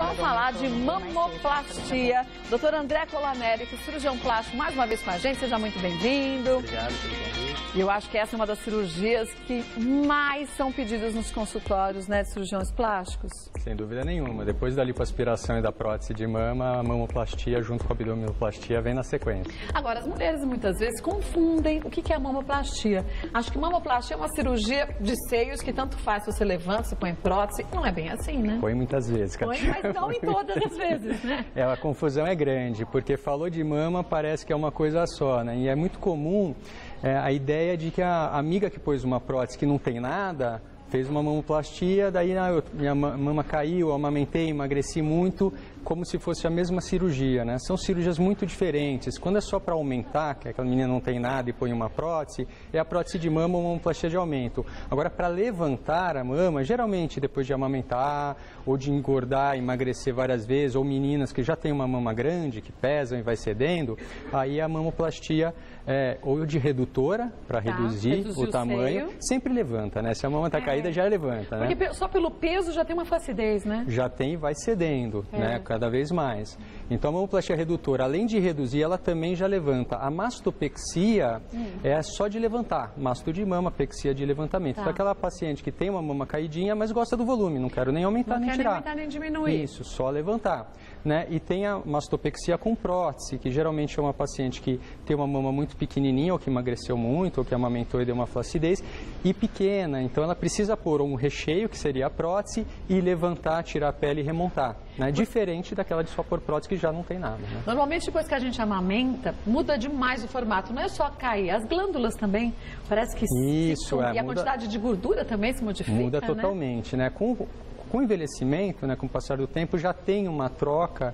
Vamos falar de mamoplastia. Doutor André Colaneri, que é cirurgião plástico, mais uma vez com a gente. Seja muito bem-vindo. Obrigado pelo convite. E eu acho que essa é uma das cirurgias que mais são pedidas nos consultórios, né, de cirurgiões plásticos. Sem dúvida nenhuma. Depois da lipoaspiração e da prótese de mama, a mamoplastia junto com a abdominoplastia vem na sequência. Agora, as mulheres muitas vezes confundem o que é a mamoplastia. Acho que mamoplastia é uma cirurgia de seios que tanto faz se você levanta, se põe prótese. Não é bem assim, né? Põe muitas vezes, Põe, mas não em todas as vezes, né? A confusão é grande, porque falou de mama, parece que é uma coisa só, né? E é muito comum a ideia de que a amiga que pôs uma prótese que não tem nada, fez uma mamoplastia, daí minha mama caiu, eu amamentei, emagreci muito, como se fosse a mesma cirurgia, né? São cirurgias muito diferentes. Quando é só para aumentar, que aquela menina não tem nada e põe uma prótese, é a prótese de mama ou mamoplastia de aumento. Agora, para levantar a mama, geralmente depois de amamentar, ou de engordar, emagrecer várias vezes, ou meninas que já têm uma mama grande, que pesam e vai cedendo, aí a mamoplastia ou de redutora, para reduzir o tamanho, sempre levanta, né? Se a mama está caída, já levanta, né? Porque só pelo peso já tem uma flacidez, né? Já tem e vai cedendo, né? Cada vez mais. Então, a mamoplastia redutora, além de reduzir, ela também já levanta. A mastopexia é só de levantar. Masto de mama, pexia de levantamento. Então, aquela paciente que tem uma mama caidinha, mas gosta do volume, não quero nem aumentar nem tirar. Não quero nem aumentar nem diminuir. Isso, só levantar. Né? E tem a mastopexia com prótese, que geralmente é uma paciente que tem uma mama muito pequenininha, ou que emagreceu muito, ou que amamentou e deu uma flacidez, e pequena. Então, ela precisa pôr um recheio, que seria a prótese, e levantar, tirar a pele e remontar. Né? Diferente daquela de só pôr prótese, que já não tem nada. Né? Normalmente, depois que a gente amamenta, muda demais o formato. Não é só cair, as glândulas também, parece que isso, e a quantidade de gordura também se modifica, muda totalmente, né? Com o envelhecimento, né, com o passar do tempo, já tem uma troca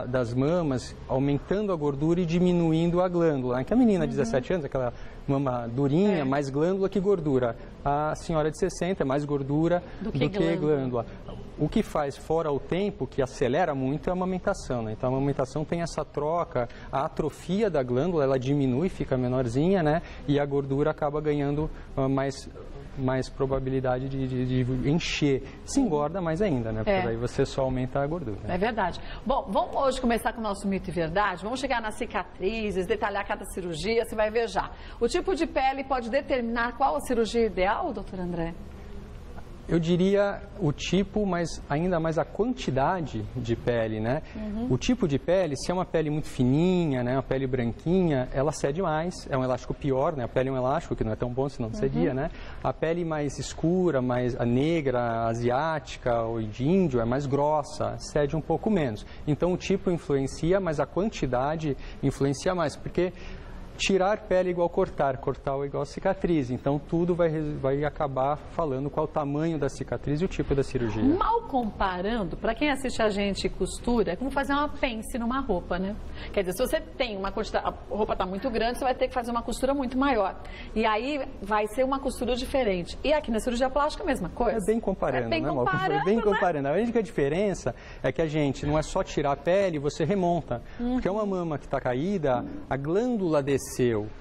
das mamas, aumentando a gordura e diminuindo a glândula. Né? Que a menina de 17 anos, aquela mama durinha, mais glândula que gordura. A senhora de 60 é mais gordura do que glândula. O que faz fora o tempo, que acelera muito, é a amamentação. Né? Então, a amamentação tem essa troca, a atrofia da glândula, ela diminui, fica menorzinha, né? E a gordura acaba ganhando mais probabilidade de encher. Se engorda mais ainda, né? Porque daí você só aumenta a gordura. É verdade. Bom, vamos hoje começar com o nosso mito e verdade. Vamos chegar nas cicatrizes, detalhar cada cirurgia, você vai ver já. O tipo de pele pode determinar qual a cirurgia ideal, doutor André? Eu diria o tipo, mas ainda mais a quantidade de pele, né? O tipo de pele, se é uma pele muito fininha, né, uma pele branquinha, ela cede mais, é um elástico pior, né? A pele é um elástico que não é tão bom se não cedia, né? A pele mais escura, mais a negra, a asiática ou de índio é mais grossa, cede um pouco menos. Então o tipo influencia, mas a quantidade influencia mais, porque tirar pele é igual cortar é igual cicatriz. Então, tudo vai acabar falando qual o tamanho da cicatriz e o tipo da cirurgia. Mal comparando, para quem assiste a gente e costura, é como fazer uma pence numa roupa, né? Quer dizer, se você tem uma quantidade, a roupa está muito grande, você vai ter que fazer uma costura muito maior. E aí vai ser uma costura diferente. E aqui na cirurgia plástica, a mesma coisa. É bem comparando, né, amor? Bem comparando. A única diferença é que a gente não é só tirar a pele e você remonta. Porque é uma mama que está caída, a glândula desceu,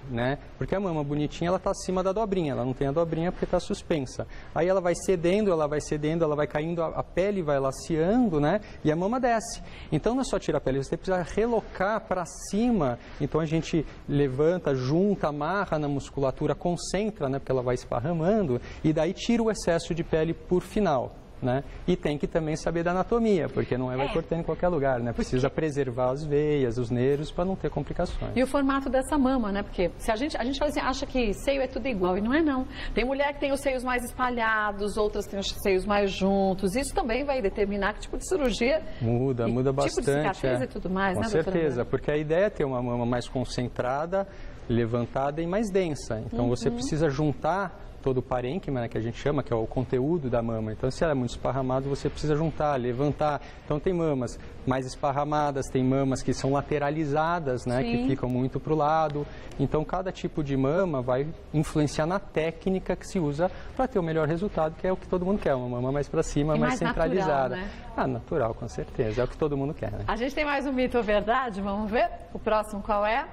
né? Porque a mama bonitinha, ela está acima da dobrinha, ela não tem a dobrinha porque está suspensa. Aí ela vai cedendo, ela vai caindo, a pele vai laceando, né? E a mama desce. Então não é só tirar a pele, você precisa relocar para cima. Então a gente levanta, junta, amarra na musculatura, concentra, né? Porque ela vai esparramando e daí tira o excesso de pele por final. Né? E tem que também saber da anatomia, porque não vai cortando em qualquer lugar, né? Precisa preservar as veias, os nervos, para não ter complicações. E o formato dessa mama, né? Porque se a gente fala assim, acha que seio é tudo igual, e não é não. Tem mulher que tem os seios mais espalhados, outras têm os seios mais juntos. Isso também vai determinar que tipo de cirurgia... Muda bastante. Tipo de cicatriz e tudo mais, né, doutora? Com certeza, porque a ideia é ter uma mama mais concentrada, levantada e mais densa. Então você precisa juntar todo o parênquima, né, que a gente chama, que é o conteúdo da mama. Então, se ela é muito esparramada, você precisa juntar, levantar. Então, tem mamas mais esparramadas, tem mamas que são lateralizadas, né, que ficam muito para o lado. Então, cada tipo de mama vai influenciar na técnica que se usa para ter o melhor resultado, que é o que todo mundo quer, uma mama mais para cima, mais centralizada. Natural, né? Natural, com certeza. É o que todo mundo quer, né? A gente tem mais um mito ou verdade? Vamos ver? O próximo qual é?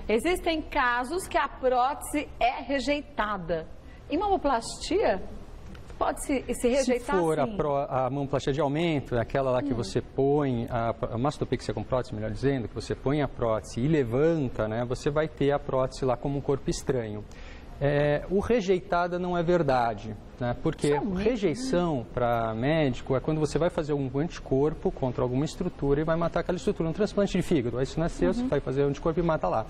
Existem casos que a prótese é rejeitada. Em mamoplastia? pode se rejeitar Se for assim? a mamoplastia de aumento, aquela lá que você põe, a mastopexia com prótese, melhor dizendo, que você põe a prótese e levanta, né, você vai ter a prótese lá como um corpo estranho. O rejeitada não é verdade, né, porque rejeição para médico é quando você vai fazer um anticorpo contra alguma estrutura e vai matar aquela estrutura, um transplante de fígado. Aí isso não é seu, você vai fazer o anticorpo e mata lá.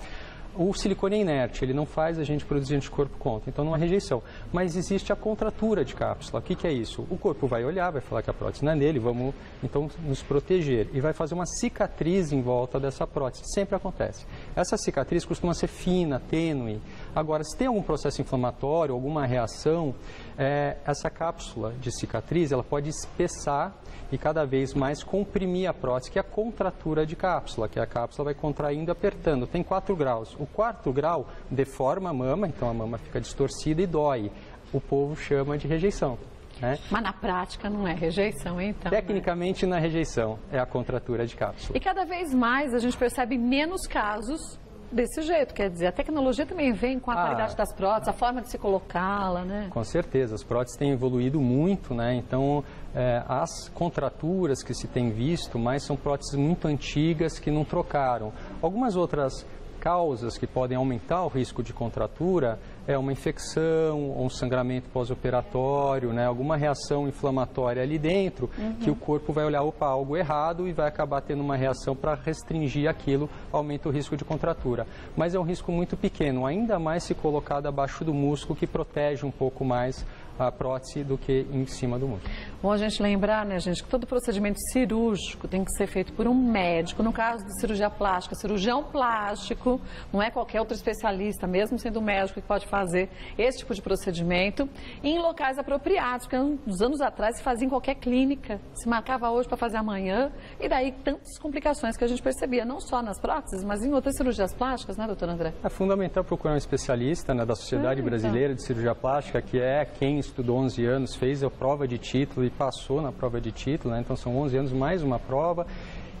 O silicone é inerte, ele não faz a gente produzir anticorpo contra, então não é rejeição. Mas existe a contratura de cápsula. O que é isso? O corpo vai olhar, vai falar que a prótese não é nele, vamos então nos proteger. E vai fazer uma cicatriz em volta dessa prótese. Sempre acontece. Essa cicatriz costuma ser fina, tênue. Agora, se tem algum processo inflamatório, alguma reação, essa cápsula de cicatriz, ela pode espessar e cada vez mais comprimir a prótese, que é a contratura de cápsula, que a cápsula vai contraindo e apertando. Tem 4 graus. O 4º grau deforma a mama, então a mama fica distorcida e dói. O povo chama de rejeição. Né? Mas na prática não é rejeição, então? Tecnicamente não é rejeição, é a contratura de cápsula. E cada vez mais a gente percebe menos casos desse jeito, quer dizer, a tecnologia também vem com a qualidade das próteses, a forma de se colocá-la, né? Com certeza, as próteses têm evoluído muito, né? Então, as contraturas que se tem visto, mas são próteses muito antigas que não trocaram. Algumas outras causas que podem aumentar o risco de contratura é uma infecção ou um sangramento pós-operatório, né? Alguma reação inflamatória ali dentro, que o corpo vai olhar, opa, algo errado e vai acabar tendo uma reação para restringir aquilo, aumenta o risco de contratura. Mas é um risco muito pequeno, ainda mais se colocado abaixo do músculo, que protege um pouco mais a prótese do que em cima do músculo. Bom a gente lembrar, né, gente, que todo procedimento cirúrgico tem que ser feito por um médico. No caso de cirurgia plástica, cirurgião plástico, não é qualquer outro especialista, mesmo sendo médico, que pode fazer esse tipo de procedimento em locais apropriados, porque uns anos atrás se fazia em qualquer clínica, se marcava hoje para fazer amanhã, e daí tantas complicações que a gente percebia, não só nas próteses, mas em outras cirurgias plásticas, né, doutor André? É fundamental procurar um especialista, né, da Sociedade Brasileira de Cirurgia Plástica, que é quem estudou 11 anos, fez a prova de título e passou na prova de título, né? Então são 11 anos mais uma prova.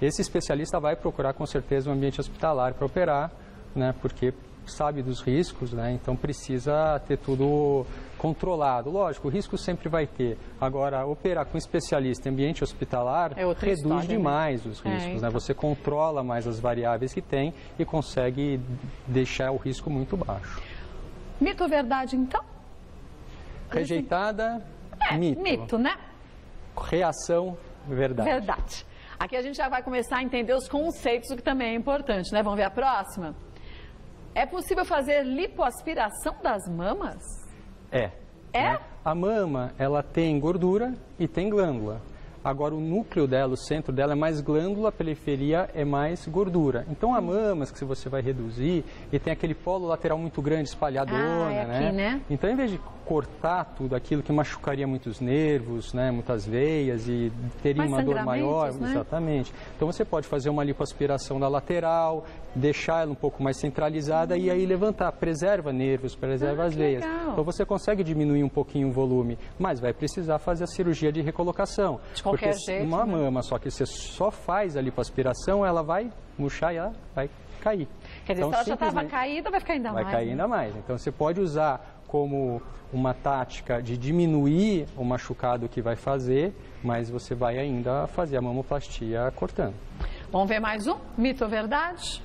Esse especialista vai procurar com certeza um ambiente hospitalar para operar, né? Porque sabe dos riscos, né? Então precisa ter tudo controlado. Lógico, o risco sempre vai ter. Agora, operar com especialista em ambiente hospitalar reduz demais os riscos, né? Você controla mais as variáveis que tem e consegue deixar o risco muito baixo. Mito ou verdade, então? Rejeitada, mito, né? Reação, verdade. Verdade. Aqui a gente já vai começar a entender os conceitos, o que também é importante, né? Vamos ver a próxima? É possível fazer lipoaspiração das mamas? É. É? Né? A mama, ela tem gordura e tem glândula. Agora, o núcleo dela, o centro dela é mais glândula, a periferia é mais gordura. Então, há mamas que você vai reduzir e tem aquele polo lateral muito grande, espalhadona, né? Então, em vez de cortar tudo aquilo que machucaria muitos nervos, né, muitas veias e teria uma dor maior, né? Exatamente. Então, você pode fazer uma lipoaspiração da lateral, deixar ela um pouco mais centralizada e aí levantar. Preserva nervos, preserva as veias. Legal. Então, você consegue diminuir um pouquinho o volume, mas vai precisar fazer a cirurgia de recolocação. De qualquer jeito, uma mama, só que você só faz a lipoaspiração, ela vai murchar e ela vai cair. Quer dizer, então, se ela já estava caída, vai ficar ainda mais. Vai cair ainda mais. Então, você pode usar como uma tática de diminuir o machucado que vai fazer, mas você vai ainda fazer a mamoplastia cortando. Vamos ver mais um? Mito ou verdade?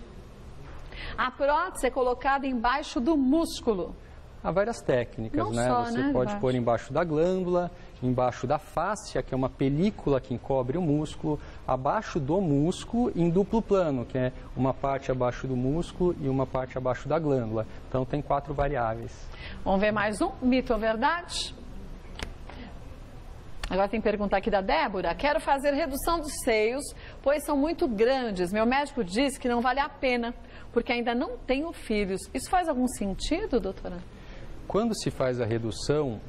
A prótese é colocada embaixo do músculo. Há várias técnicas, Não né? só, Você né? pode pôr embaixo da glândula, embaixo da fáscia, que é uma película que encobre o músculo, abaixo do músculo, em duplo plano, que é uma parte abaixo do músculo e uma parte abaixo da glândula. Então, tem 4 variáveis. Vamos ver mais um? Mito ou verdade? Agora tem pergunta aqui da Débora. Quero fazer redução dos seios, pois são muito grandes. Meu médico disse que não vale a pena, porque ainda não tenho filhos. Isso faz algum sentido, doutora? Quando se faz a redução,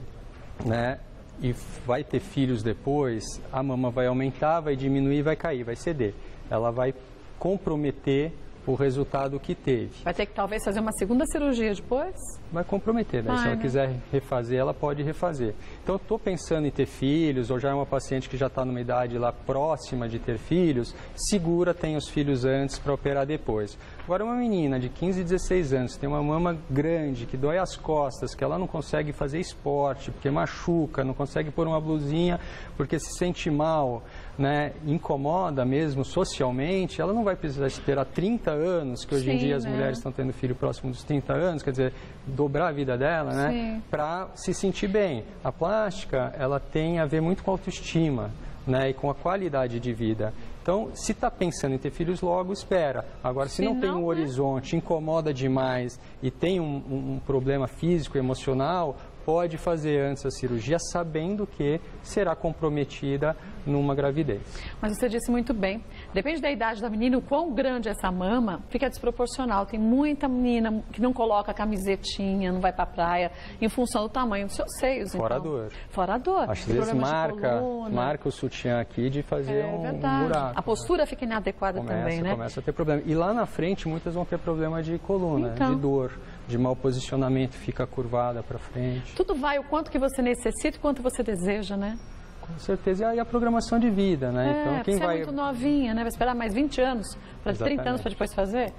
né, e vai ter filhos depois, a mama vai aumentar, vai diminuir, vai cair, vai ceder. Ela vai comprometer o resultado que teve. Vai ter que talvez fazer uma segunda cirurgia depois? Vai comprometer, né? Se ela quiser refazer, ela pode refazer. Então, eu estou pensando em ter filhos, ou já é uma paciente que já está numa idade lá próxima de ter filhos, segura, tem os filhos antes para operar depois. Agora, uma menina de 15, 16 anos, tem uma mama grande, que dói as costas, que ela não consegue fazer esporte, porque machuca, não consegue pôr uma blusinha, porque se sente mal, né? Incomoda mesmo socialmente, ela não vai precisar esperar 30 anos, que hoje em dia as mulheres estão tendo filho próximo dos 30 anos, quer dizer, dobrar a vida dela, né? Para se sentir bem. A plástica, ela tem a ver muito com a autoestima, né? E com a qualidade de vida. Então, se está pensando em ter filhos logo, espera. Agora, se não tem um horizonte, incomoda demais e tem um problema físico, emocional, pode fazer antes a cirurgia sabendo que será comprometida numa gravidez. Mas você disse muito bem, depende da idade da menina, o quão grande é essa mama fica desproporcional. Tem muita menina que não coloca camisetinha, não vai pra praia, em função do tamanho dos seus seios. Fora a dor. Fora a dor. Às vezes marca o sutiã aqui de fazer um buraco. A postura fica inadequada também, né? Começa a ter problema. E lá na frente, muitas vão ter problema de coluna, de dor, de mau posicionamento, fica curvada para frente. Tudo vai o quanto que você necessita e quanto você deseja, né? Com certeza, e a programação de vida, né? Então, quem você é muito novinha, né? Vai esperar mais 20 anos, para 30 anos para depois fazer?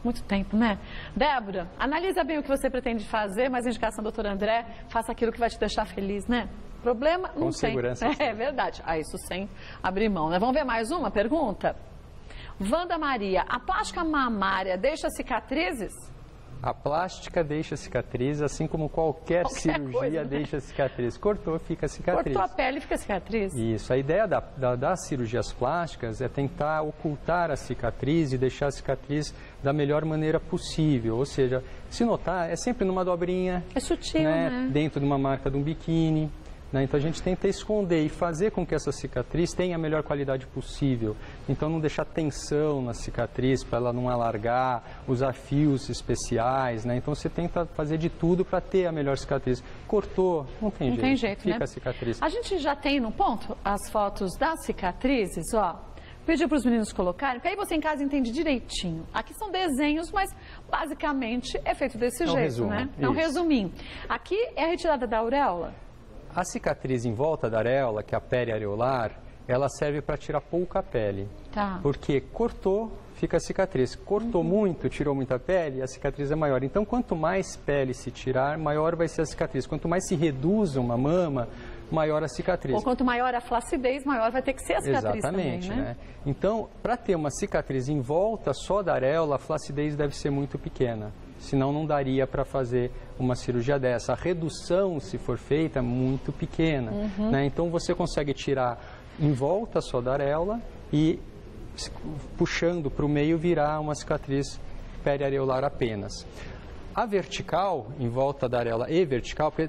Muito tempo, né? Débora, analisa bem o que você pretende fazer, mas a indicação do Dr. André, faça aquilo que vai te deixar feliz, né? Problema não tem. Com segurança. É verdade. Isso sem abrir mão, né? Vamos ver mais uma pergunta? Wanda Maria, a plástica mamária deixa cicatrizes? A plástica deixa cicatriz, assim como qualquer cirurgia coisa, né? Deixa cicatriz. Cortou, fica cicatriz. Cortou a pele, fica cicatriz. Isso. A ideia das cirurgias plásticas é tentar ocultar a cicatriz e deixar a cicatriz da melhor maneira possível. Ou seja, se notar, é sempre numa dobrinha. É sutil, né? Dentro de uma marca de um biquíni. Então, a gente tenta esconder e fazer com que essa cicatriz tenha a melhor qualidade possível. Então, não deixar tensão na cicatriz para ela não alargar, usar fios especiais, né? Então, você tenta fazer de tudo para ter a melhor cicatriz. Cortou, não tem jeito, fica, né? A cicatriz. A gente já tem no ponto as fotos das cicatrizes, ó. Pediu para os meninos colocarem, porque aí você em casa entende direitinho. Aqui são desenhos, mas basicamente é feito desse jeito, resumo, né? É um resuminho. Aqui é a retirada da auréola. A cicatriz em volta da areola, que é a pele areolar, ela serve para tirar pouca pele. Tá. Porque cortou, fica a cicatriz. Cortou muito, tirou muita pele, a cicatriz é maior. Então, quanto mais pele se tirar, maior vai ser a cicatriz. Quanto mais se reduz uma mama, maior a cicatriz. Ou quanto maior a flacidez, maior vai ter que ser a cicatriz. Exatamente, também, né? Então, para ter uma cicatriz em volta só da areola, a flacidez deve ser muito pequena. Senão não daria para fazer uma cirurgia dessa. A redução, se for feita, é muito pequena. Né? Então, você consegue tirar em volta só da areola e, puxando para o meio, virar uma cicatriz periareolar apenas. A vertical, em volta da areola e vertical, porque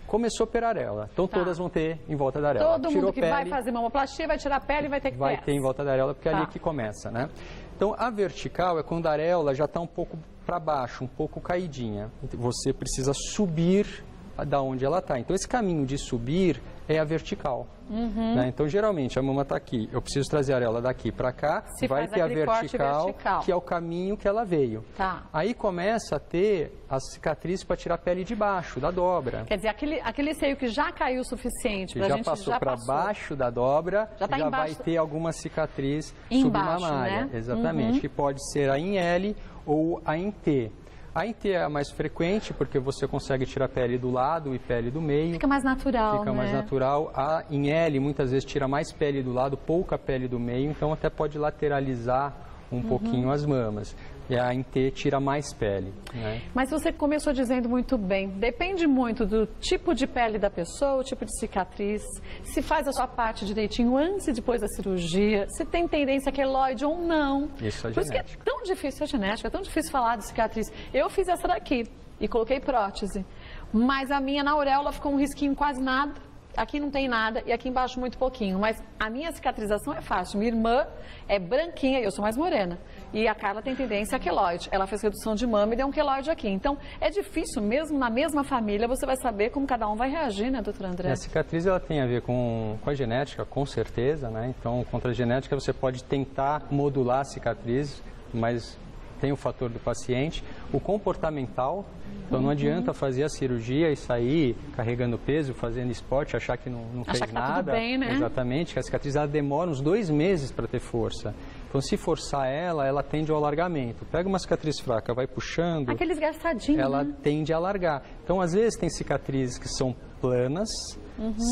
começou pela areola. Então, todas vão ter em volta da areola. Todo mundo que vai fazer mamoplastia vai tirar a pele e vai ter que ter. Vai ter em volta da areola, porque é ali que começa, né? Então, a vertical é quando a areola já está um pouco para baixo, um pouco caidinha. Você precisa subir da onde ela está. Então, esse caminho de subir é a vertical. Né? Então, geralmente, a mama está aqui. Eu preciso trazer a areola daqui para cá. Vai ter a vertical, que é o caminho que ela veio. Tá. Aí começa a ter as cicatrizes para tirar a pele de baixo, da dobra. Quer dizer, aquele seio que já caiu o suficiente para a gente... Já passou para baixo da dobra, já vai ter alguma cicatriz submamária. Né? Exatamente, que pode ser a em L ou a em T. A em T é a mais frequente, porque você consegue tirar pele do lado e pele do meio. Fica mais natural, Fica mais natural. A em L, muitas vezes, tira mais pele do lado, pouca pele do meio, então até pode lateralizar um pouquinho as mamas. E a em T tira mais pele. Né? Mas você começou dizendo muito bem, depende muito do tipo de pele da pessoa, o tipo de cicatriz, se faz a sua parte direitinho antes e depois da cirurgia, se tem tendência queloide ou não. Isso é genética. Por isso que é tão difícil a genética, é tão difícil falar de cicatriz. Eu fiz essa daqui e coloquei prótese, mas a minha na auréola ficou um risquinho quase nada. Aqui não tem nada e aqui embaixo muito pouquinho. Mas a minha cicatrização é fácil. Minha irmã é branquinha e eu sou mais morena. E a Carla tem tendência a queloide. Ela fez redução de mama e deu um queloide aqui. Então, é difícil, mesmo na mesma família, você vai saber como cada um vai reagir, né, doutor André? A cicatriz, ela tem a ver com a genética, com certeza, né? Então, contra a genética, você pode tentar modular a cicatriz, mas tem o fator do paciente, o comportamental. Então não adianta fazer a cirurgia e sair carregando peso, fazendo esporte, achar que não fez que tá nada. Tudo bem, né? Exatamente, que a cicatriz ela demora uns 2 meses para ter força. Então se forçar ela tende ao alargamento. Pega uma cicatriz fraca, vai puxando, aquele esgarçadinho, ela né? tende a alargar. Então às vezes tem cicatrizes que são planas,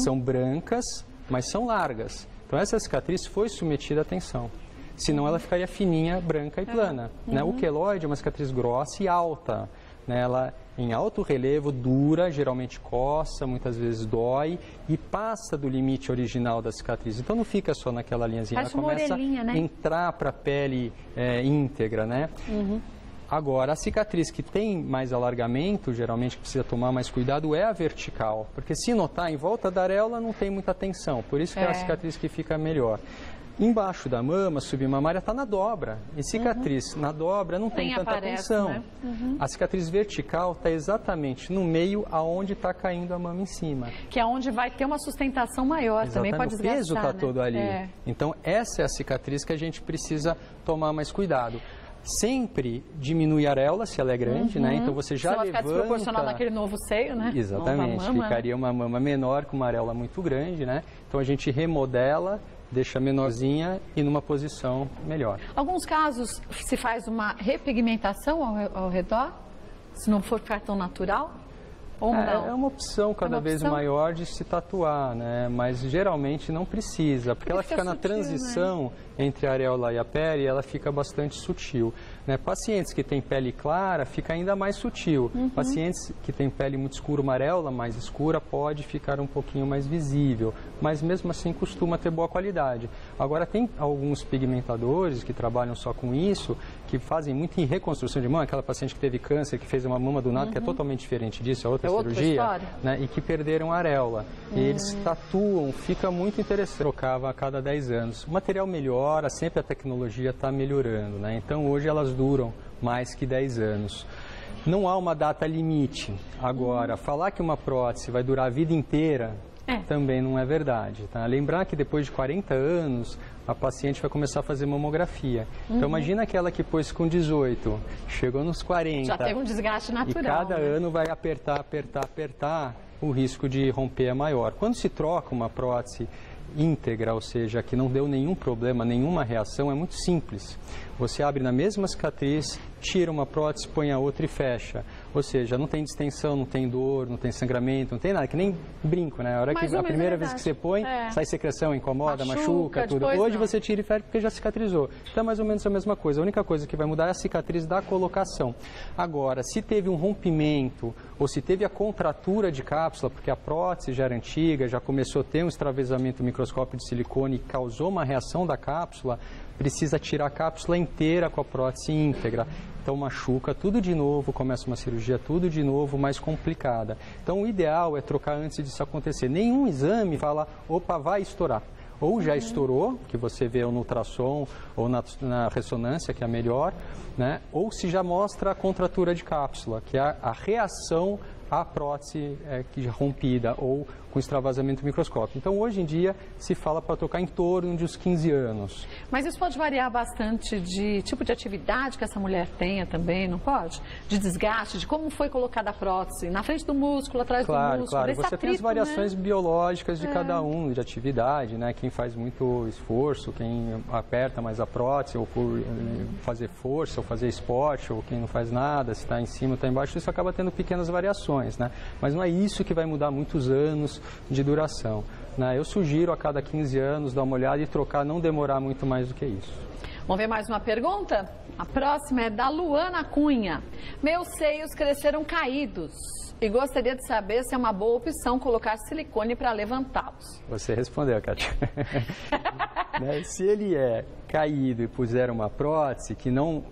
são brancas, mas são largas. Então essa cicatriz foi submetida à tensão. Senão ela ficaria fininha, branca e plana. Né? O queloide é uma cicatriz grossa e alta. Né? Ela em alto relevo, dura, geralmente coça, muitas vezes dói e passa do limite original da cicatriz. Então não fica só naquela linhazinha, ela começa a entrar para a pele íntegra, né? Agora, a cicatriz que tem mais alargamento, geralmente precisa tomar mais cuidado, é a vertical. Porque se notar, em volta da areola não tem muita tensão, por isso que é a cicatriz que fica melhor. Embaixo da mama, submamária, está na dobra. E cicatriz na dobra não tem tanta tensão. Né? A cicatriz vertical está exatamente no meio aonde está caindo a mama em cima. Que é onde vai ter uma sustentação maior. Exatamente. Também pode desgastar. O peso está todo ali. Então, essa é a cicatriz que a gente precisa tomar mais cuidado. Sempre diminui a areola, se ela é grande, né? Então você já levanta... Se ela ficar desproporcional naquele novo seio, né? Exatamente. Nova mama. Ficaria uma mama menor com uma areola muito grande, né? Então a gente remodela, deixa menorzinha e numa posição melhor. Alguns casos se faz uma repigmentação ao redor, se não for ficar tão natural? Ou não? É uma opção cada vez maior de se tatuar, né? Mas geralmente não precisa, porque ela fica na transição entre a areola e a pele e ela fica bastante sutil. Né? Pacientes que têm pele clara, fica ainda mais sutil. Pacientes que têm pele muito escura, uma areola mais escura, pode ficar um pouquinho mais visível, mas mesmo assim costuma ter boa qualidade. Agora, tem alguns pigmentadores que trabalham só com isso, que fazem muito em reconstrução de mama, aquela paciente que teve câncer, que fez uma mama do nada, que é totalmente diferente disso, é outra cirurgia, né? E que perderam a areola. E eles tatuam, fica muito interessante. Trocava a cada 10 anos. O material melhora, sempre a tecnologia está melhorando, né? Então hoje elas duram mais que 10 anos. Não há uma data limite. Agora, falar que uma prótese vai durar a vida inteira também não é verdade. Tá? Lembrar que depois de 40 anos, a paciente vai começar a fazer mamografia. Então imagina aquela que pôs com 18, chegou nos 40. Já teve um desgaste natural. E cada ano vai apertar, o risco de romper é maior. Quando se troca uma prótese íntegra, ou seja, que não deu nenhum problema, nenhuma reação, é muito simples. Você abre na mesma cicatriz, tira uma prótese, põe a outra e fecha. Ou seja, não tem distensão, não tem dor, não tem sangramento, não tem nada, que nem brinco, né? A primeira vez que você põe, sai secreção, incomoda, machuca tudo. Hoje você tira e fecha porque já cicatrizou. Então é mais ou menos a mesma coisa. A única coisa que vai mudar é a cicatriz da colocação. Agora, se teve um rompimento ou se teve a contratura de cápsula, porque a prótese já era antiga, já começou a ter um extravasamento microscópio de silicone e causou uma reação da cápsula, precisa tirar a cápsula inteira com a prótese íntegra. Então machuca tudo de novo, começa uma cirurgia tudo de novo, mais complicada. Então o ideal é trocar antes disso acontecer. Nenhum exame fala, opa, vai estourar. Ou já estourou, que você vê no ultrassom ou na ressonância, que é melhor, né? Ou se já mostra a contratura de cápsula, que é a reação à prótese rompida ou com extravasamento microscópico. Então, hoje em dia, se fala para tocar em torno de uns 15 anos. Mas isso pode variar bastante de tipo de atividade que essa mulher tenha também, não pode? De desgaste, de como foi colocada a prótese, na frente do músculo, atrás do músculo. Claro, você tem as variações biológicas de cada um, de atividade, né? Quem faz muito esforço, quem aperta mais a prótese, ou por fazer força, ou fazer esporte, ou quem não faz nada, se está em cima ou está embaixo, isso acaba tendo pequenas variações, né? Mas não é isso que vai mudar muitos anos de duração. Né? Eu sugiro a cada 15 anos dar uma olhada e trocar, não demorar muito mais do que isso. Vamos ver mais uma pergunta? A próxima é da Luana Cunha. Meus seios cresceram caídos e gostaria de saber se é uma boa opção colocar silicone para levantá-los. Você respondeu, Kátia. Né? Se ele é caído e puser uma prótese que não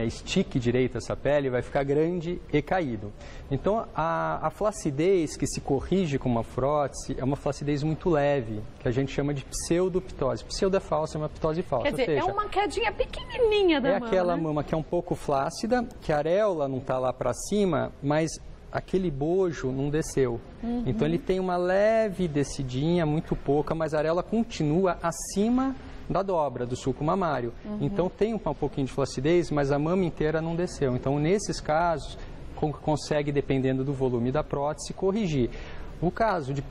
estique direito essa pele, vai ficar grande e caído. Então, a flacidez que se corrige com uma prótese é uma flacidez muito leve, que a gente chama de pseudoptose. Pseudo é falsa, é uma ptose falsa. Quer dizer, é uma quedinha pequenininha da mama, aquela mama que é um pouco flácida, que a areola não está lá para cima, mas aquele bojo não desceu. Então, ele tem uma leve descidinha, muito pouca, mas a areola continua acima da dobra do sulco mamário. Então tem um pouquinho de flacidez, mas a mama inteira não desceu. Então nesses casos consegue, dependendo do volume da prótese, corrigir. O caso de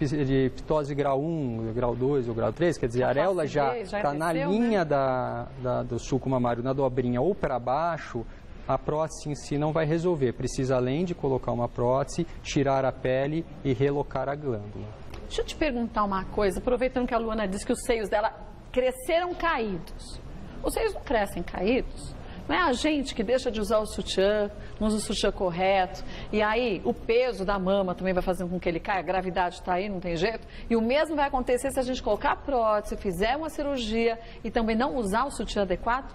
ptose grau 1, grau 2 ou grau 3, quer dizer, a areola já está na linha, né, do sulco mamário, na dobrinha ou para baixo, a prótese em si não vai resolver. Precisa, além de colocar uma prótese, tirar a pele e relocar a glândula. Deixa eu te perguntar uma coisa, aproveitando que a Luana disse que os seios dela cresceram caídos. Os seios não crescem caídos? Não é a gente que deixa de usar o sutiã, não usa o sutiã correto, e aí o peso da mama também vai fazendo com que ele caia, a gravidade está aí, não tem jeito. E o mesmo vai acontecer se a gente colocar a prótese, fizer uma cirurgia e também não usar o sutiã adequado?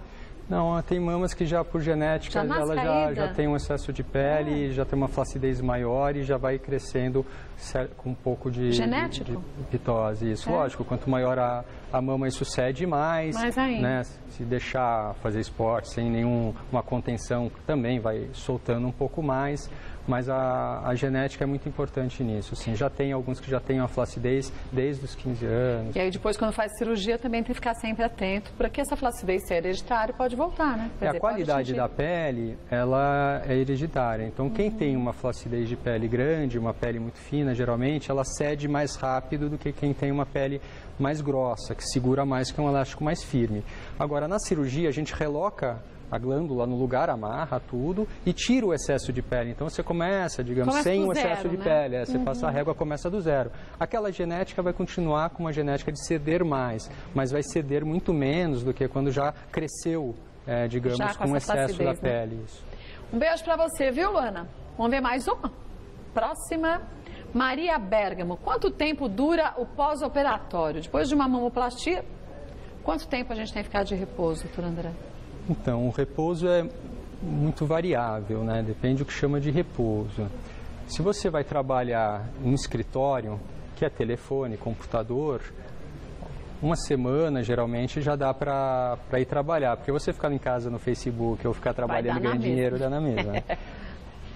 Não, tem mamas que já por genética, ela já tem um excesso de pele, já tem uma flacidez maior e já vai crescendo com um pouco de ptose. Isso, lógico, quanto maior a mama isso cede mais, né? Se deixar fazer esporte sem nenhuma contenção também vai soltando um pouco mais. Mas a genética é muito importante nisso. Assim, já tem alguns que já têm uma flacidez desde os 15 anos. E aí depois, quando faz cirurgia, também tem que ficar sempre atento, porque essa flacidez, se é hereditária, pode voltar, né? A qualidade da pele, ela é hereditária. Então, quem tem uma flacidez de pele grande, uma pele muito fina, geralmente, ela cede mais rápido do que quem tem uma pele mais grossa, que segura mais, que é um elástico mais firme. Agora, na cirurgia, a gente reloca a glândula no lugar, amarra tudo e tira o excesso de pele. Então você começa, digamos, sem o excesso de pele. Você passa a régua, começa do zero. Aquela genética vai continuar com uma genética de ceder mais, mas vai ceder muito menos do que quando já cresceu, digamos, com excesso da pele. Isso. Um beijo para você, viu, Luana? Vamos ver mais uma? Próxima. Maria Bergamo. Quanto tempo dura o pós-operatório? Depois de uma mamoplastia, quanto tempo a gente tem que ficar de repouso, doutor André? Então, o repouso é muito variável, né? Depende do que chama de repouso. Se você vai trabalhar em um escritório, que é telefone, computador, uma semana geralmente já dá para ir trabalhar, porque você ficar em casa no Facebook ou ficar trabalhando e ganhando dinheiro dá na mesma. Né?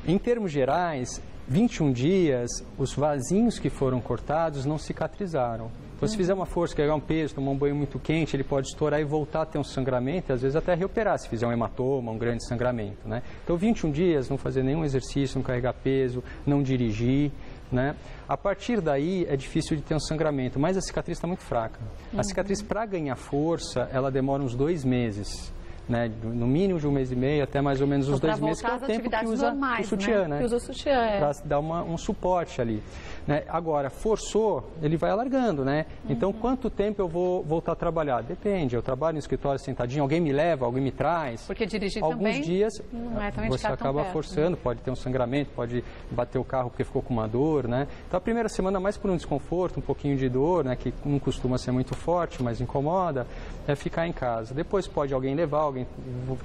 Em termos gerais, 21 dias, os vasinhos que foram cortados não cicatrizaram. Então, se fizer uma força, carregar um peso, tomar um banho muito quente, ele pode estourar e voltar a ter um sangramento e às vezes até reoperar, se fizer um hematoma, um grande sangramento, né? Então, 21 dias, não fazer nenhum exercício, não carregar peso, não dirigir, né? A partir daí, é difícil de ter um sangramento, mas a cicatriz está muito fraca. A cicatriz, para ganhar força, ela demora uns 2 meses. Né, no mínimo de 1 mês e meio até mais ou menos os 2 meses, que é o tempo que usa o sutiã, né? Que usa o sutiã, para dar um suporte ali. Né? Agora, forçou, ele vai alargando, né? Então, quanto tempo eu vou voltar a trabalhar? Depende, eu trabalho no escritório sentadinho, alguém me leva, alguém me traz. Porque dirigir alguns também dias não é também você acaba perto, forçando, pode ter um sangramento, pode bater o carro porque ficou com uma dor, né? Então, a primeira semana, mais por um desconforto, um pouquinho de dor, né? Que não costuma ser muito forte, mas incomoda, é ficar em casa. Depois pode alguém levar, alguém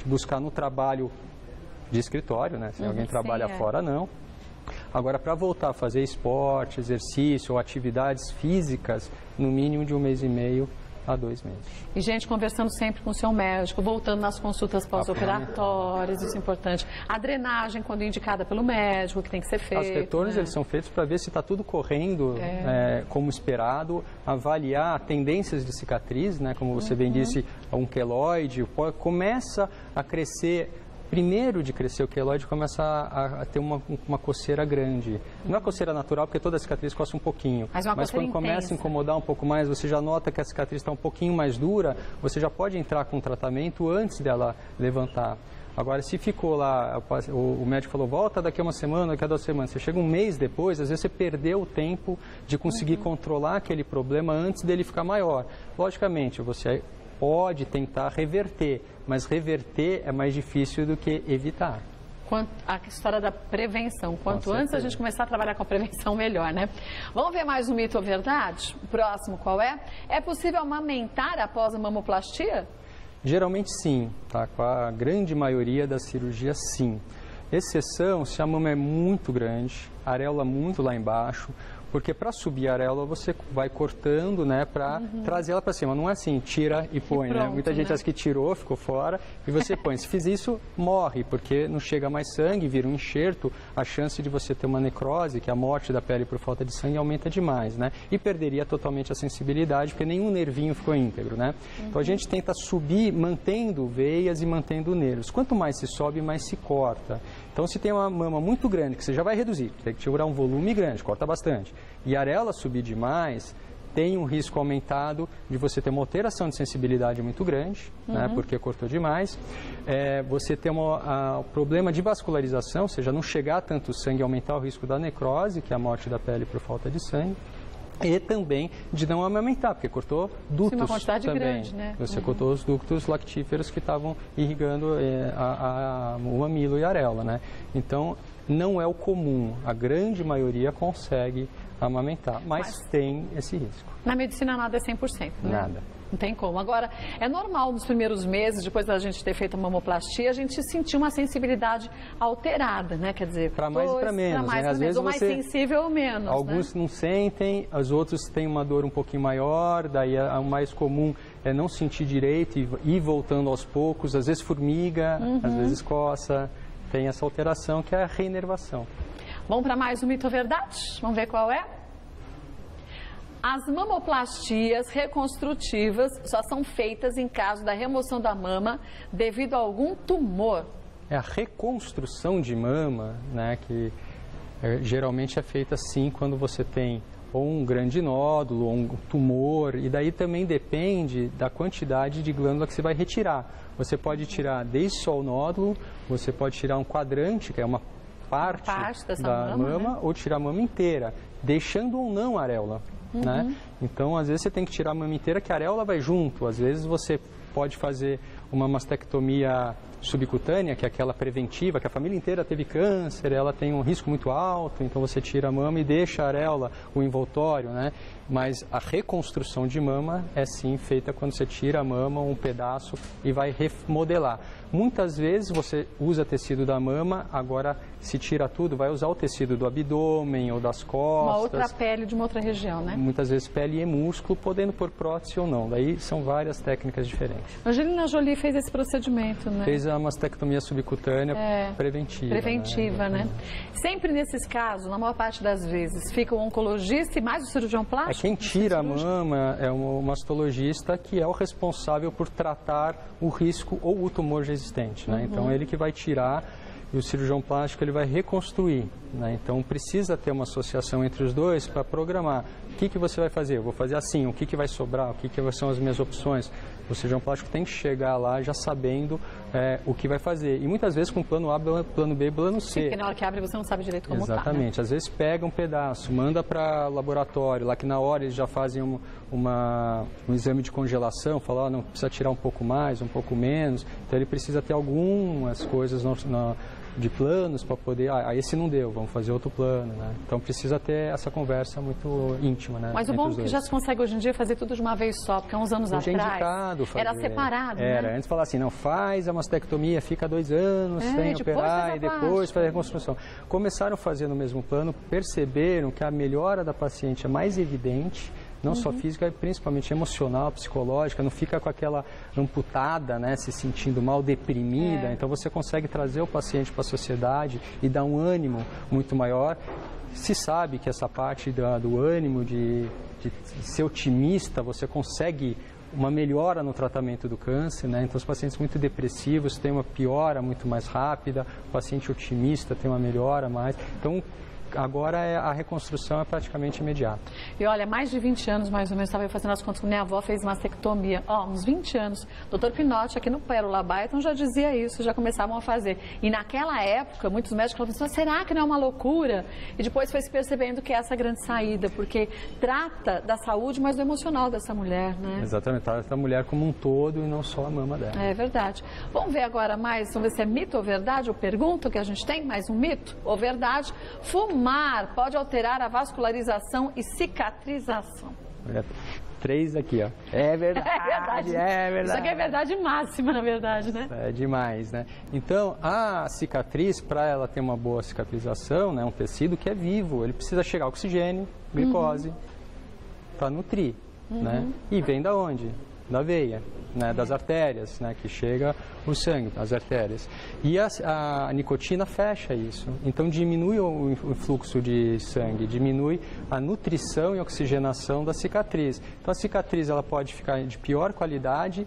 buscar no trabalho de escritório, né? Se alguém trabalha fora, não. Agora, para voltar a fazer esporte, exercício ou atividades físicas, no mínimo de 1 mês e meio a 2 meses. E, gente, conversando sempre com o seu médico, voltando nas consultas pós-operatórias, isso é importante. A drenagem, quando indicada pelo médico, que tem que ser feita. Os retornos, eles são feitos para ver se está tudo correndo como esperado, avaliar tendências de cicatriz, né? Como você bem disse, um queloide, começa a crescer. Primeiro de crescer o queloide, começa a ter uma coceira grande. Não é coceira natural, porque toda cicatriz coça um pouquinho. Mas quando começa a incomodar um pouco mais, você já nota que a cicatriz está um pouquinho mais dura, você já pode entrar com o tratamento antes dela levantar. Agora, se ficou lá, o médico falou, volta daqui a 1 semana, daqui a 2 semanas, você chega 1 mês depois, às vezes você perdeu o tempo de conseguir controlar aquele problema antes dele ficar maior. Logicamente, você pode tentar reverter, mas reverter é mais difícil do que evitar. A história da prevenção. Quanto antes a gente começar a trabalhar com a prevenção, melhor, né? Vamos ver mais um mito ou verdade? O próximo qual é? É possível amamentar após a mamoplastia? Geralmente sim, tá? Com a grande maioria das cirurgias, sim. Exceção se a mama é muito grande, a areola muito lá embaixo, Porque para subir a areola você vai cortando, né, para trazer ela para cima. Não é assim, tira e põe, pronto, né? Muita gente acha que tirou, ficou fora e você põe. Se fizer isso, morre, porque não chega mais sangue, vira um enxerto, a chance de você ter uma necrose, que é a morte da pele por falta de sangue, aumenta demais, né? E perderia totalmente a sensibilidade, porque nenhum nervinho ficou íntegro, né? Então a gente tenta subir mantendo veias e mantendo nervos. Quanto mais se sobe, mais se corta. Então, se tem uma mama muito grande, que você já vai reduzir, tem que tirar um volume grande, corta bastante, e a areola subir demais, tem um risco aumentado de você ter uma alteração de sensibilidade muito grande, né, porque cortou demais. Você ter um problema de vascularização, ou seja, não chegar tanto sangue e aumentar o risco da necrose, que é a morte da pele por falta de sangue. E também de não amamentar, porque cortou dutos. Sim, uma quantidade também. grande, né? Você cortou os ductos lactíferos que estavam irrigando o mamilo e a areola, né? Então, não é o comum. A grande maioria consegue amamentar, mas tem esse risco. Na medicina nada é 100%, né? Nada. Não tem como. Agora, é normal nos primeiros meses, depois da gente ter feito a mamoplastia, a gente sentir uma sensibilidade alterada, né? Quer dizer, para mais e para menos, né? Às vezes ou mais sensível ou menos. Alguns não sentem, os outros têm uma dor um pouquinho maior, daí o mais comum é não sentir direito e ir voltando aos poucos, às vezes formiga, às vezes coça, tem essa alteração que é a reinervação. Vamos para mais um mito ou verdade? Vamos ver qual é? As mamoplastias reconstrutivas só são feitas em caso da remoção da mama devido a algum tumor. É a reconstrução de mama, né, que geralmente é feita sim quando você tem ou um grande nódulo, ou um tumor, e daí também depende da quantidade de glândula que você vai retirar. Você pode tirar desde só o nódulo, você pode tirar um quadrante, que é uma parte da mama, né? Ou tirar a mama inteira, deixando ou não a areola. Né? Então, às vezes você tem que tirar a mama inteira, que a areola vai junto. Às vezes você pode fazer uma mastectomia subcutânea, que é aquela preventiva, que a família inteira teve câncer, ela tem um risco muito alto, então você tira a mama e deixa a areola, o envoltório, né? Mas a reconstrução de mama é sim feita quando você tira a mama, um pedaço, e vai remodelar. Muitas vezes você usa tecido da mama, agora se tira tudo, vai usar o tecido do abdômen ou das costas. Uma outra pele de uma outra região, né? Muitas vezes pele e músculo, podendo pôr prótese ou não. Daí são várias técnicas diferentes. Angelina Jolie fez esse procedimento, né? Fez a mastectomia subcutânea preventiva. Preventiva, né? Sempre nesses casos, na maior parte das vezes, fica o oncologista e mais o cirurgião plástico? Quem tira a mama é um mastologista que é o responsável por tratar o risco ou o tumor já existente, né? Então, ele que vai tirar e o cirurgião plástico ele vai reconstruir, né? Então, precisa ter uma associação entre os dois para programar. O que você vai fazer? Eu vou fazer assim, o que vai sobrar, o que são as minhas opções. O cirurgião plástico tem que chegar lá já sabendo o que vai fazer. E muitas vezes com plano A, plano B, plano C. Sim, porque na hora que abre você não sabe direito como está. Exatamente. Né? Às vezes pega um pedaço, manda para laboratório, lá que na hora eles já fazem um exame de congelação, falam, não, precisa tirar um pouco mais, um pouco menos. Então ele precisa ter algumas coisas de planos para poder, esse não deu, vamos fazer outro plano, né? Então precisa ter essa conversa muito íntima, né? Mas o bom é que já se consegue hoje em dia fazer tudo de uma vez só, porque há uns anos atrás era separado, Era, né? antes falava assim, não, faz a mastectomia, fica 2 anos sem operar e depois faz a reconstrução. Começaram a fazer no mesmo plano, perceberam que a melhora da paciente é mais evidente, não só física, principalmente emocional, psicológica, não fica com aquela amputada, né, se sentindo mal, deprimida. Então você consegue trazer o paciente para a sociedade e dar um ânimo muito maior. Se sabe que essa parte do ânimo, de ser otimista, você consegue uma melhora no tratamento do câncer, né? Então os pacientes muito depressivos têm uma piora muito mais rápida, o paciente otimista tem uma melhora mais. Então, agora a reconstrução é praticamente imediata. E olha, mais de 20 anos, mais ou menos, estava fazendo as contas com minha avó, fez mastectomia. Uns 20 anos. Dr. Pinotti, aqui no Pérola Baiton, já dizia isso, já começavam a fazer. E naquela época, muitos médicos falavam assim, será que não é uma loucura? E depois foi se percebendo que é essa grande saída, porque trata da saúde, mas do emocional dessa mulher, né? Exatamente, trata a mulher como um todo e não só a mama dela. É verdade. Vamos ver agora mais, vamos ver se é mito ou verdade, ou pergunta que a gente tem, mais um mito ou verdade. Fumar pode alterar a vascularização e cicatrização. 3 aqui, ó. É verdade, é verdade. Isso aqui é verdade máxima, na verdade, né? É demais, né? Então, a cicatriz, para ela ter uma boa cicatrização, né, um tecido que é vivo, ele precisa chegar oxigênio, glicose, para nutrir, né? E vem da onde? Da veia, né, das artérias, né, que chega o sangue, as artérias. E a nicotina fecha isso, então diminui o fluxo de sangue, diminui a nutrição e oxigenação da cicatriz. Então a cicatriz ela pode ficar de pior qualidade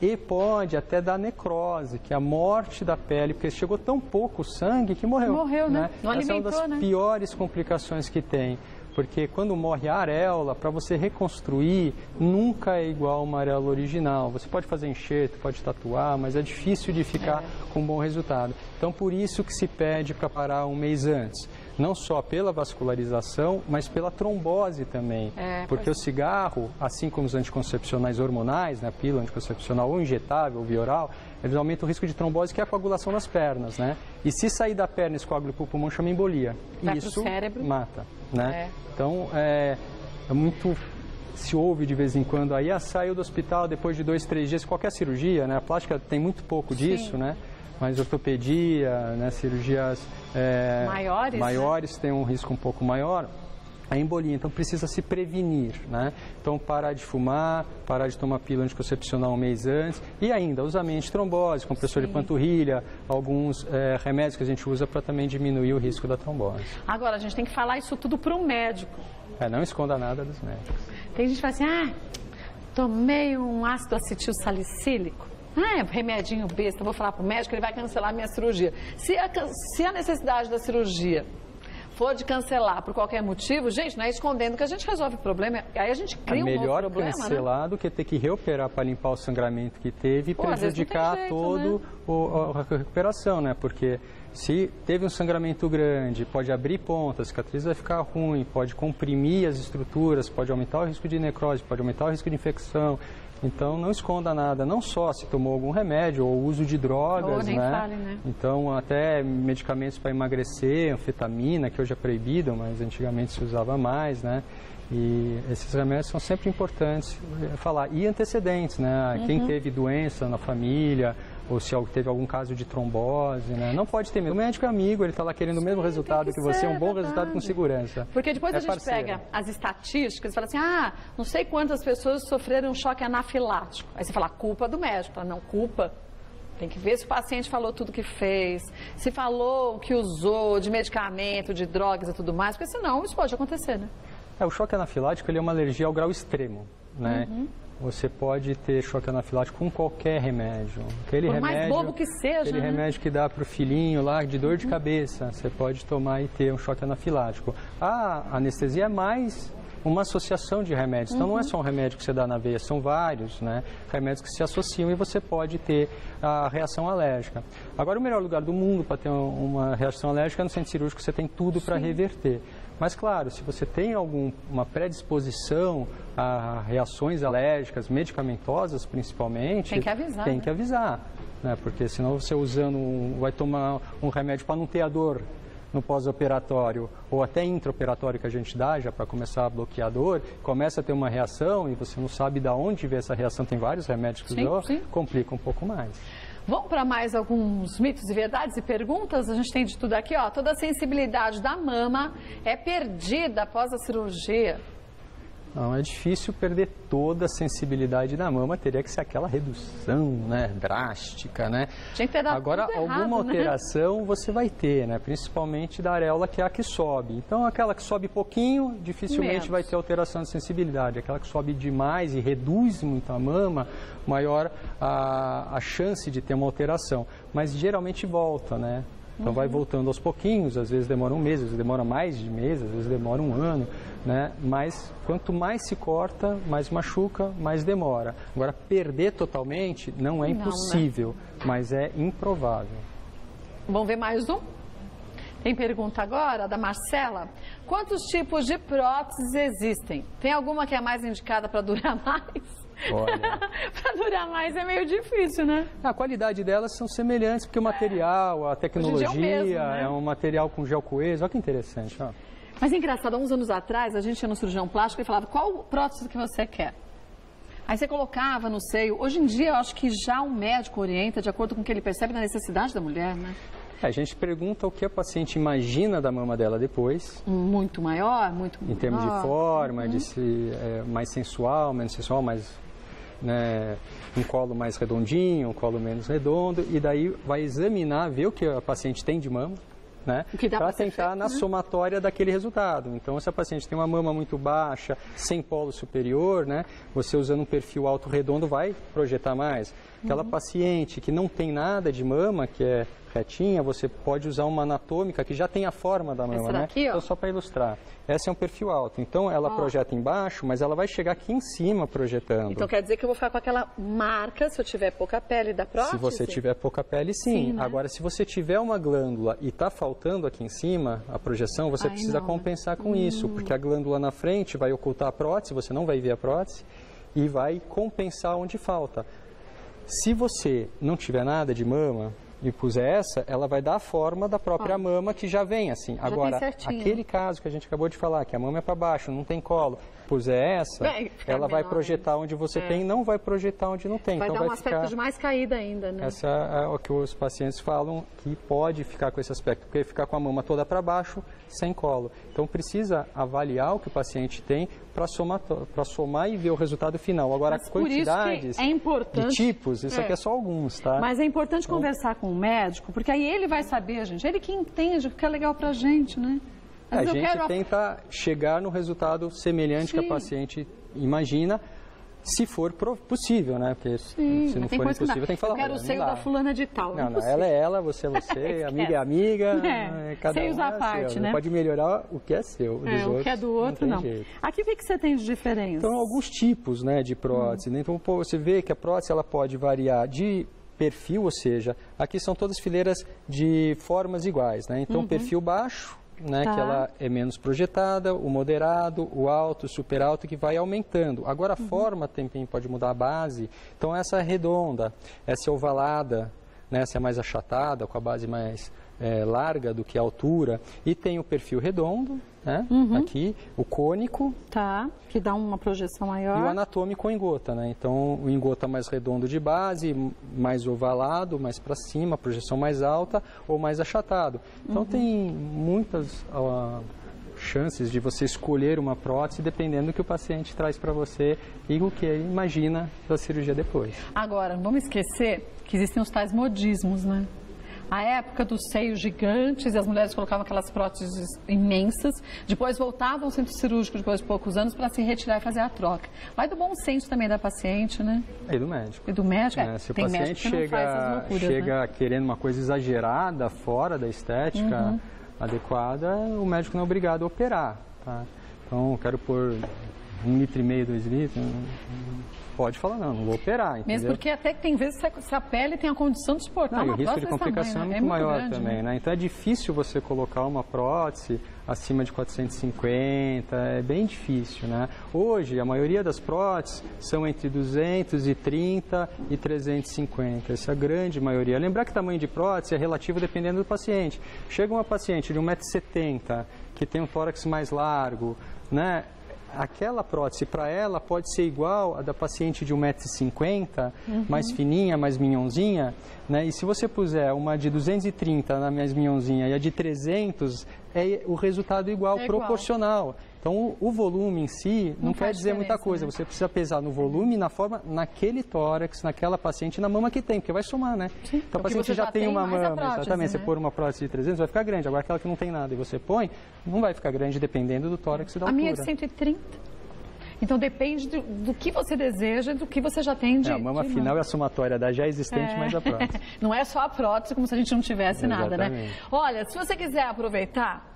e pode até dar necrose, que é a morte da pele, porque chegou tão pouco sangue que morreu. Morreu, né? Não Essa alimentou, é uma das piores complicações que tem. Porque quando morre a areola, para você reconstruir, nunca é igual uma areola original. Você pode fazer enxerto, pode tatuar, mas é difícil de ficar com um bom resultado. Então, por isso que se pede para parar um mês antes. Não só pela vascularização, mas pela trombose também. Porque o cigarro, assim como os anticoncepcionais hormonais, né, a pílula anticoncepcional ou injetável ou via oral, eles aumentam o risco de trombose, que é a coagulação nas pernas, né? E se sair da perna esse coágulo para o pulmão, chama embolia. Vai Isso pro cérebro. mata, né? Então, é muito... Se ouve de vez em quando aí, saiu do hospital depois de 2, 3 dias, qualquer cirurgia, né? A plástica tem muito pouco disso, né? Mas ortopedia, né? Cirurgias maiores têm um risco um pouco maior. A embolia, então precisa se prevenir, né? Então parar de fumar, parar de tomar pílula anticoncepcional um mês antes e ainda usar antitrombose, compressor de panturrilha, alguns remédios que a gente usa para também diminuir o risco da trombose. Agora, a gente tem que falar isso tudo para um médico. Não esconda nada dos médicos. Tem gente que fala assim, tomei um ácido acetil salicílico. Remedinho besta, vou falar para o médico, ele vai cancelar a minha cirurgia. Se a necessidade da cirurgia for de cancelar por qualquer motivo, gente, não é escondendo que a gente resolve o problema. Aí a gente cria um novo problema, melhor cancelar do que ter que reoperar para limpar o sangramento que teve e prejudicar a recuperação, né? Porque se teve um sangramento grande, pode abrir pontas, a cicatriz vai ficar ruim, pode comprimir as estruturas, pode aumentar o risco de necrose, pode aumentar o risco de infecção. Então, não esconda nada, não só se tomou algum remédio ou uso de drogas, nem né? Fale, né? Então, até medicamentos para emagrecer, anfetamina, que hoje é proibido, mas antigamente se usava mais, né? E esses remédios são sempre importantes falar. E antecedentes, né? Quem teve doença na família, ou se teve algum caso de trombose, né? Não pode ter medo. O médico é amigo, ele está lá querendo o mesmo resultado que você, um bom resultado com segurança. Porque depois a gente pega as estatísticas e fala assim, não sei quantas pessoas sofreram um choque anafilático. Aí você fala, culpa do médico. Fala, não, culpa. Tem que ver se o paciente falou tudo que fez, se falou o que usou de medicamento, de drogas e tudo mais, porque senão isso pode acontecer, né? O choque anafilático ele é uma alergia ao grau extremo, né? Você pode ter choque anafilático com qualquer remédio. Por mais bobo que seja, aquele remédio que dá para o filhinho lá de dor de cabeça, você pode tomar e ter um choque anafilático. A anestesia é mais uma associação de remédios. Então não é só um remédio que você dá na veia, são vários, né? Remédios que se associam e você pode ter a reação alérgica. Agora, o melhor lugar do mundo para ter uma reação alérgica é no centro cirúrgico, você tem tudo para reverter. Mas, claro, se você tem uma predisposição a reações alérgicas, medicamentosas principalmente... Tem que avisar. Tem que avisar, né? Porque senão você vai tomar um remédio para não ter a dor no pós-operatório ou até intraoperatório que a gente dá já para começar a bloquear a dor, começa a ter uma reação e você não sabe de onde veio essa reação, tem vários remédios que complica um pouco mais. Vamos para mais alguns mitos e verdades e perguntas? A gente tem de tudo aqui, ó. Toda a sensibilidade da mama é perdida após a cirurgia. Não, é difícil perder toda a sensibilidade da mama, teria que ser aquela redução, né, drástica, né? Tinha que ter dado Agora, tudo errado, alguma alteração você vai ter, né? Principalmente da areola, que é a que sobe. Então, aquela que sobe pouquinho, dificilmente vai ter alteração de sensibilidade. Aquela que sobe demais e reduz muito a mama, maior a chance de ter uma alteração. Mas geralmente volta, né? Então vai voltando aos pouquinhos, às vezes demora um mês, às vezes demora mais de mês, às vezes demora um ano, né? Mas quanto mais se corta, mais machuca, mais demora. Agora, perder totalmente não é impossível, mas é improvável. Vamos ver mais um? Tem pergunta agora da Marcela. Quantos tipos de próteses existem? Tem alguma que é mais indicada para durar mais? Olha, para durar mais é meio difícil, né? A qualidade delas são semelhantes, porque o material, a tecnologia é um material com gel coeso. Olha que interessante. Ó. Mas é engraçado, há uns anos atrás, a gente ia no cirurgião plástico e falava, qual prótese que você quer? Aí você colocava no seio. Hoje em dia, eu acho que já o médico orienta de acordo com o que ele percebe na necessidade da mulher, né? A gente pergunta o que a paciente imagina da mama dela depois. Muito maior, muito menor. Em termos de forma, de se, mais sensual, menos sensual, mais, né, um colo mais redondinho, um colo menos redondo. E daí vai examinar, ver o que a paciente tem de mama, né, para tentar feito, na somatória daquele resultado. Então, se a paciente tem uma mama muito baixa, sem polo superior, né, você usando um perfil alto redondo vai projetar mais. Aquela paciente que não tem nada de mama, que é retinha, você pode usar uma anatômica que já tem a forma da mama, né? Aqui, ó. Então, só para ilustrar. Esse é um perfil alto. Então, ela projeta embaixo, mas ela vai chegar aqui em cima projetando. Então, quer dizer que eu vou ficar com aquela marca se eu tiver pouca pele da prótese? Se você tiver pouca pele, sim. Né? Agora, se você tiver uma glândula e está faltando aqui em cima a projeção, você precisa compensar com isso, porque a glândula na frente vai ocultar a prótese, você não vai ver a prótese, e vai compensar onde falta. Se você não tiver nada de mama e puser essa, ela vai dar a forma da própria mama que já vem assim. Já agora, aquele caso que a gente acabou de falar, que a mama é para baixo, não tem colo, puser essa, ela vai projetar onde você tem, não vai projetar onde não tem. Vai então dar um aspecto de mais caída ainda, né? Essa é o que os pacientes falam, que pode ficar com esse aspecto, porque ficar com a mama toda para baixo, sem colo. Então precisa avaliar o que o paciente tem para somar e ver o resultado final. Agora, mas quantidades de tipos, isso aqui é só alguns, tá? Mas é importante conversar com o médico, porque aí ele vai saber, gente, ele que entende o que é legal pra gente, né? A gente tenta chegar no resultado semelhante que a paciente imagina, se for possível, né? Porque se não for impossível, tem que falar. Eu quero o seio da fulana de tal. Não, ela é ela, você é você, amiga é amiga. Cada seios à parte, né? Pode melhorar o que é seu, o que é do outro, não. Aqui o que você tem de diferença? Então, alguns tipos, né, de prótese. Então, você vê que a prótese ela pode variar de perfil, ou seja, aqui são todas fileiras de formas iguais, né? Então, perfil baixo, né, que ela é menos projetada, o moderado, o alto, o super alto, que vai aumentando. Agora a forma também pode mudar a base, então essa é redonda, essa é ovalada, né, essa é mais achatada, com a base mais larga do que a altura, e tem o perfil redondo, né, aqui, o cônico. Que dá uma projeção maior. E o anatômico em gota, né, então o em gota mais redondo de base, mais ovalado, mais para cima, projeção mais alta ou mais achatado. Então tem muitas chances de você escolher uma prótese dependendo do que o paciente traz para você e o que ele imagina da cirurgia depois. Agora, não vamos esquecer que existem os tais modismos, né? A época dos seios gigantes, e as mulheres colocavam aquelas próteses imensas, depois voltavam ao centro cirúrgico depois de poucos anos para se retirar e fazer a troca. Vai do bom senso também da paciente, né? E do médico. E do médico, se o paciente chega querendo uma coisa exagerada, fora da estética adequada, o médico não é obrigado a operar, tá? Então, eu quero pôr 1,5 litro, 2 litros... Pode falar, não vou operar, entendeu? Mesmo porque até que tem vezes se a pele tem a condição de suportar uma prótese. O risco de complicação é muito maior grande, também, né? Então é difícil você colocar uma prótese acima de 450, é bem difícil, né? Hoje, a maioria das próteses são entre 230 e 350, essa é a grande maioria. Lembrar que o tamanho de prótese é relativo dependendo do paciente. Chega uma paciente de 1,70 m, que tem um tórax mais largo, né? Aquela prótese para ela pode ser igual a da paciente de 1,50 m, mais fininha, mais minhonzinha, né? E se você puser uma de 230 na mais minhonzinha e a de 300, é o resultado igual, proporcional. Então, o volume em si não quer dizer muita coisa. Né? Você precisa pesar no volume, na forma, naquele tórax, naquela paciente, na mama que tem, porque vai somar, né? Sim, então, a paciente já tem uma mama, prótese, exatamente. Né? Você pôr uma prótese de 300, vai ficar grande. Agora, aquela que não tem nada e você põe, não vai ficar grande dependendo do tórax e da altura. A minha é de 130. Então, depende do que você deseja, do que você já tem de... a mama final é a somatória da já existente mais a prótese. Não é só a prótese, como se a gente não tivesse nada, né? Exatamente. Olha, se você quiser aproveitar,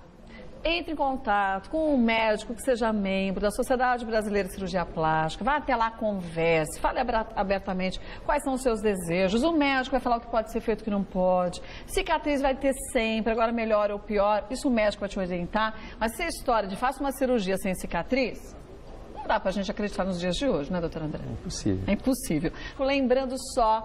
entre em contato com um médico que seja membro da Sociedade Brasileira de Cirurgia Plástica, vá até lá, converse, fale abertamente quais são os seus desejos, o médico vai falar o que pode ser feito e o que não pode, cicatriz vai ter sempre, agora melhor ou pior, isso o médico vai te orientar, mas se a história de faça uma cirurgia sem cicatriz, dá pra gente acreditar nos dias de hoje, né, doutora André? É impossível. É impossível. Lembrando só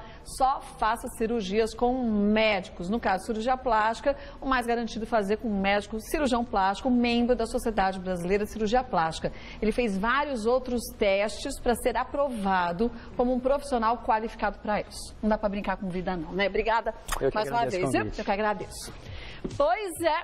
faça cirurgias com médicos. No caso, cirurgia plástica, o mais garantido fazer com um médico cirurgião plástico, membro da Sociedade Brasileira de Cirurgia Plástica. Ele fez vários outros testes para ser aprovado como um profissional qualificado para isso. Não dá para brincar com vida não, né? Obrigada mais uma vez, viu? Eu que agradeço. Pois é.